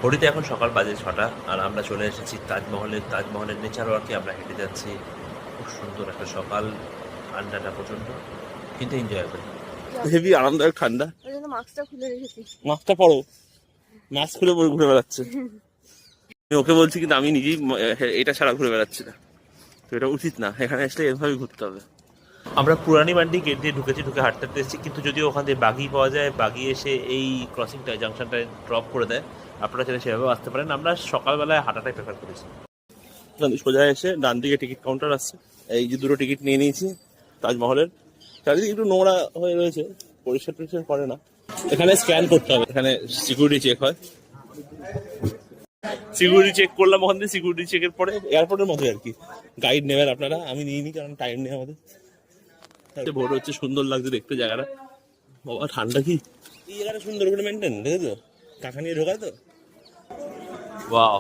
ঘড়িতে এখন সকাল বাজে 6টা, আর আমরা চলে এসেছি তাজমহলের নেচার ওয়ার্কে আমরা হেঁটে যাচ্ছি। খুব সুন্দর একটা সকাল, ঠান্ডাটা প্রচণ্ড কিন্তু এনজয়েবল, হেভি আরামদায়ক ঠান্ডা। ওই জন্য মাস্কটা খুলে রেখেছি। মাস্কটা পরো, মাস্ক খুলে পরে ঘুরে বেড়াচ্ছে। আমি ওকে বলছি কিন্তু আমি নিজেই এটা ছাড়া ঘুরে বেড়াচ্ছি না, তো এটা উচিত না, এখানে আসলে এভাবেই ঘুরতে হবে। আমরা পুরানি মান্ডি গেট দিয়ে ঢুকেছি, ঢুকে হাঁটতে হাঁটতে এসেছি, কিন্তু যদিও ওখান দিয়ে বাগি পাওয়া যায়, বাগি এসে এই ক্রসিংটায় জাংশনটায় ড্রপ করে দেয়, আপনারা চাইলে সেভাবেও আসতে পারেন। আমরা সকালবেলায় হাঁটাটাই প্রেফার করেছি। সোজা এসে ডান দিকে টিকিট কাউন্টার আছে, এই যে দুটো টিকিট নিয়ে নিয়েছি তাজমহলের। চারিদিকে একটু নোংরা হয়ে রয়েছে, পরিষ্কার টরিষ্কার করে না। এখানে স্ক্যান করতে হবে, এখানে সিকিউরিটি চেক হয়। সিকিউরিটি চেক করলাম ওখান থেকে, সিকিউরিটি চেকের পরে এয়ারপোর্টের মতো আর কি গাইড নেবেন আপনারা। আমি নিইনি কারণ টাইম নেই আমাদের। ভোর হচ্ছে, সুন্দর লাগছে দেখতে জায়গাটা। বাবা ঠান্ডা কি, এই জায়গাটা সুন্দর করে মেনটেন, দেখেছো? টাকা নিয়ে ঢোকায় তো। ওয়াও,